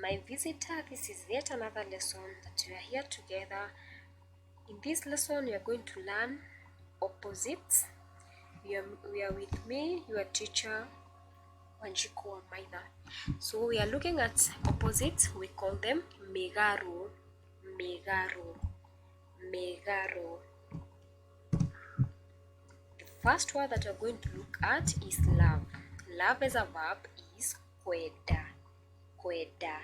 my visitor. This is yet another lesson that we are here together. In this lesson, we are going to learn opposites. We are with me, your teacher, Wanjiko Maitha. So we are looking at opposites. We call them megaro, megaro, megaro. The first word that we are going to look at is love. Love as a verb is kwenda, kwenda,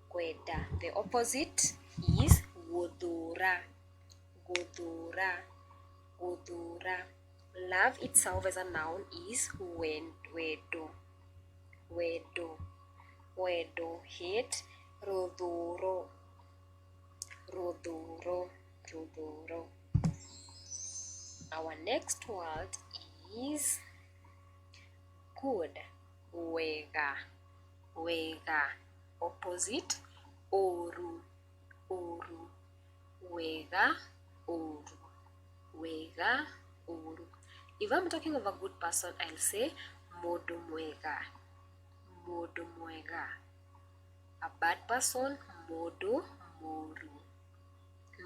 kwenda. The opposite is godora, godora, godora. Love itself as a noun is wedo, wedo, wedo. Hate, rodoro, rodoro, rodoro. Our next word is good, wega, wega. Opposite, oru, oru, wega, oru, wega, oru. If I'm talking of a good person, I'll say modo mwega, modo mwega. A bad person, modo moru,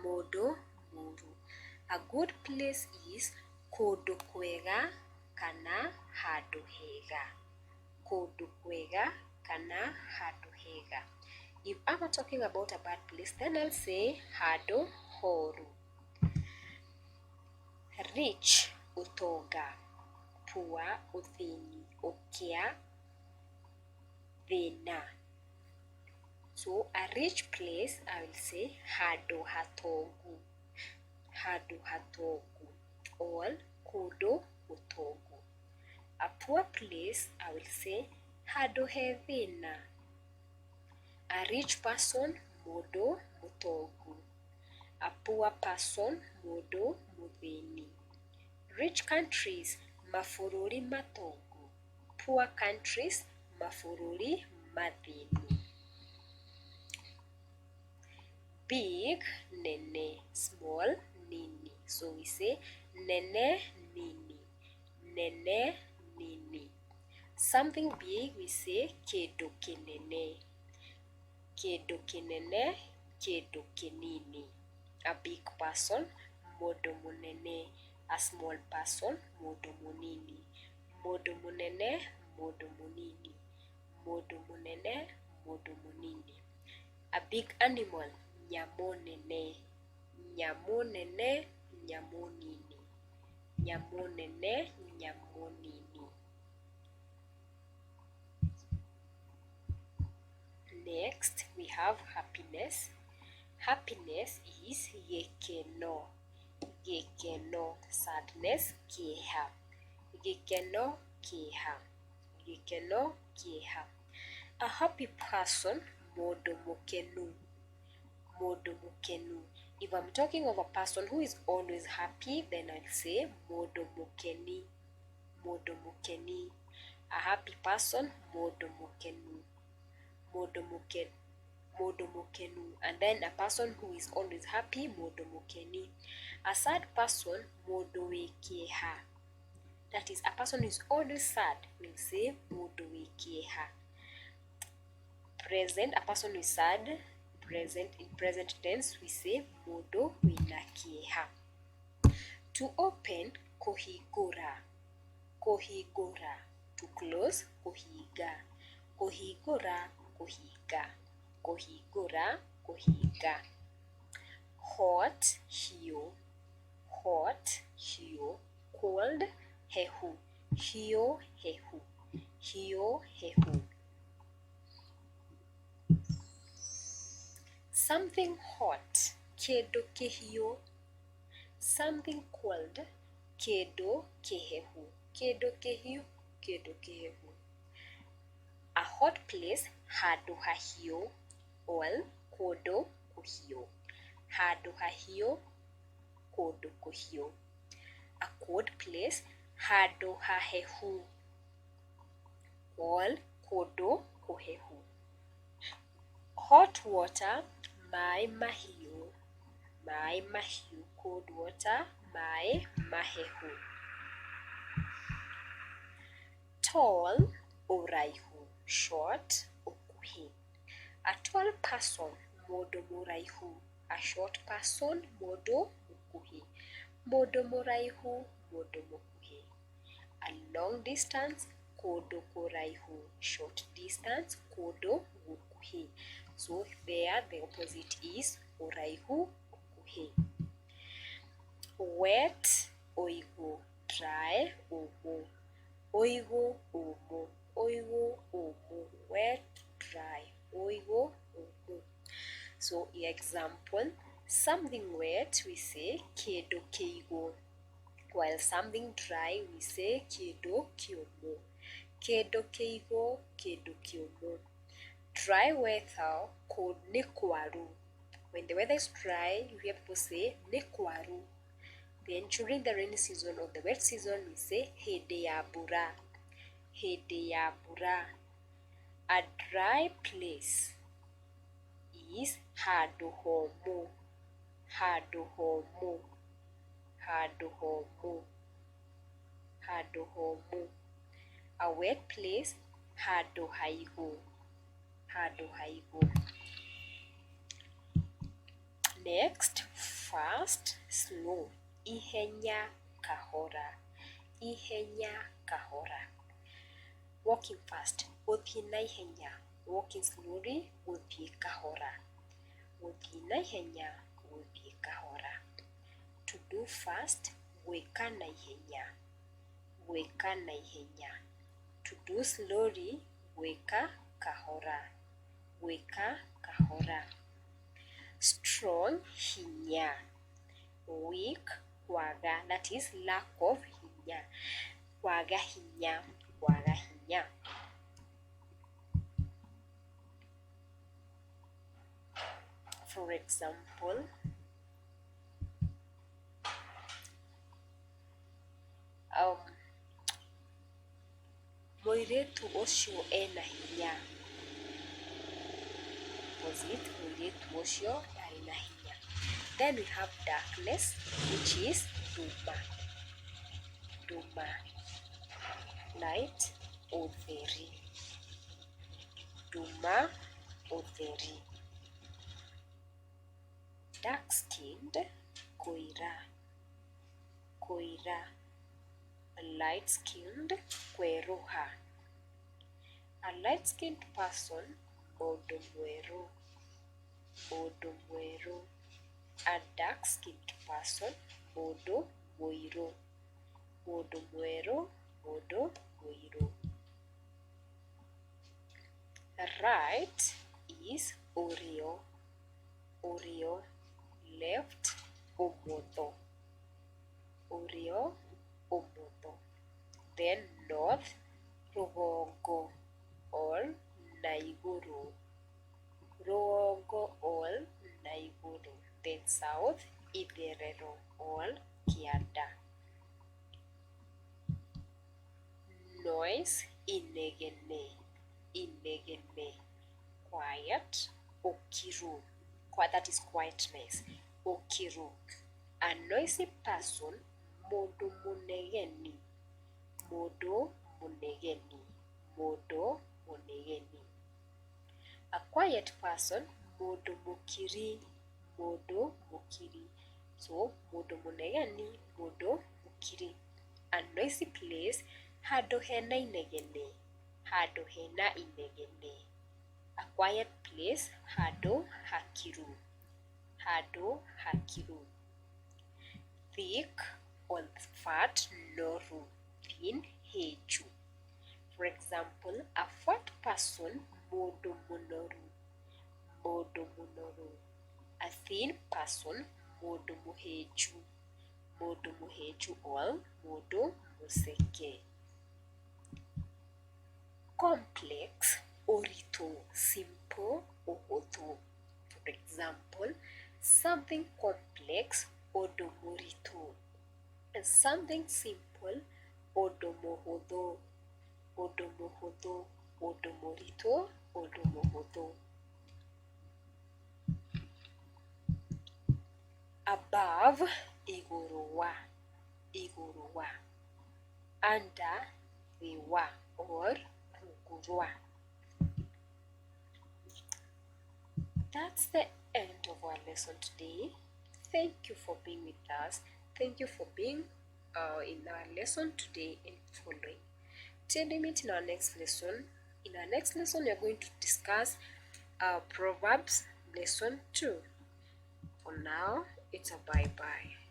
modo moru. A good place is kodo kwega kana hado hega, kodo kwega kana hado hega. If I'm talking about a bad place, then I'll say hado horu. Rich, utoga. Poor, uthini. Okia, thina. So a rich place, I will say hado hatogu, hado hatogu, or kodo utogu. A poor place, I will say hado hevina. A rich person, modo mutogu. A poor person, modo mudhini. Rich countries, mafururi matogu. Poor countries, mafururi madhini. Big, nene. Small, nini. So we say nene, nini. Nene, nini. Something big, we say kedo kenene. Kedo kenene, kedo kenini. A big person, modo munene. A small person, modo munini. Modo munene, modo munini. Modo munene, modo munini. A big animal, nyamonene. Nyamonene, nyamonini. Nyamonene, nyamonini. Next, we have happiness. Happiness is gekeno. Gekeno. Sadness, keha. Gekeno, keha. Gekeno, keha. A happy person, modo mukenu. Modo mukenu. If I'm talking of a person who is always happy, then I'll say modo mukeni. Modo mukeni. A happy person, modo mukenu. Modo mukenu. Modo mukenu. And then a person who is always happy, modo mukeni. A sad person, modo wekeha. That is, a person who is always sad, we'll say modo wekeha. Present, a person who is sad, present, in present tense, we say modo winakeha. To open, kohigora. Kohigora. To close, kohiga. Kohigora, kohiga. Kohigora, kohiga. Hot, hio. Hot, hio. Cold, hehu. Hio, hehu. Hio, hehu. Something hot, kedo kehio. Something cold, kedo kehehu. Kedo kehio, kedo kehehu. A hot place, hado hahio, or kodo kohio. Hado hahio, kodo kohio. A cold place, hado hahehu, or kodo kohehu. Hot water, mai mahiu. Mai mahiu. Cold water, mai mahehu. Tall, oraihu. Short, okuhi. A tall person, mũndũ mũraihu. A short person, mũndũ mũkuhĩ. Mũndũ mũraihu, mũndũ mũkuhĩ. A long distance, kũndũ kũraihu. Short distance, kũndũ gũkuhĩ. So there the opposite is ũraihu, ũkuhĩ. Wet, ũigũ. Dry, ũmũ. Ũigũ, ũmũ. Ũigũ, ũmũ. Wet, dry. Ũigũ, ũmũ. So example, something wet we say kĩndũ kĩigũ, while something dry we say kĩndũ kĩũmũ. Kĩndũ kĩigũ, kĩndũ kĩũmũ. Dry weather, nĩ kwaru. When the weather is dry, you hear people say nĩ kwaru. Then during the rainy season or the wet season, we say hĩndĩ ya mbura. Hĩndĩ ya mbura. A dry place is handũ homũ. Handũ homũ. Handũ homũ. Handũ homũ. A wet place, handũ haigũ. Handũ haigũ. Next, fast, slow. Ihenya, kahora. Ihenya, kahora. Walking fast, gũthiĩ na ihenya. Walking slowly, gũthiĩ kahora. Gũthiĩ na ihenya, gũthiĩ kahora. To do fast, gwĩka na ihenya. Gwĩka na ihenya. To do slowly, gwĩka kahora. Gwĩka kahora. Strong, hinya. Weak, kwaga, that is lack of hinya. Kwaga hinya. Kwaga hinya. For example, mũirĩtu ũcio ena hinya. Opposite, mũirĩtu ũcio ndarĩ na hinya. Then we have darkness, which is nduma. Nduma. Light, ũtheri. Nduma, ũtheri. Dark-skinned, kũira. Kũira. Light-skinned, kwerũha. A light-skinned person, mũndũ mwerũ. Mũndũ mwerũ. A dark-skinned person, mũndũ mũirũ. Mũndũ mwerũ, mũndũ mũirũ. Right is ũrĩo. Ũrĩo. Left, ũmotho. Ũrĩo, ũmotho. Then north, rũgongo or na igũrũ. Rũgongo or na igũrũ. Then south, itherero or kĩanda. Noise, inegene. Inegene. Quiet, ũkiru. That is quietness. Ũkiru. A noisy person, mũndũ mũnegeni. Mũndũ mũnegeni. Mũndũ mũnegeni. A quiet person, mũndũ mũkiri. Mũndũ mũkiri. So, mũndũ mũnegeni, mũndũ mũkiri. A noisy place, handũ hena inegene. Handũ hena inegene. A quiet place, handũ hakiru. Handũ hakiru. Thick or fat, noru. Thin, heju. For example, a fat person, mũndũ mũnoru. Mũndũ mũnoru. A thin person, mũndũ mũhĩnju. Mũndũ mũhĩnju or mũndũ mũceke. Complex, ũritũ. Simple, ũhũthũ. For example, something complex, ũndũ mũritũ. And something simple, ũndũ mũhũthũ. Ũndũ mũhũthũ. Ũndũ mũritũ, ũndũ mũhũthũ. Above, igũrũ wa. Igũrũ wa. Under, thĩ wa or rungu rwa. that's the end of our lesson today. Thank you for being with us. Thank you for being in our lesson today and following. Till we meet in our next lesson. In our next lesson, we are going to discuss Proverbs lesson 2. For now, it's a bye-bye.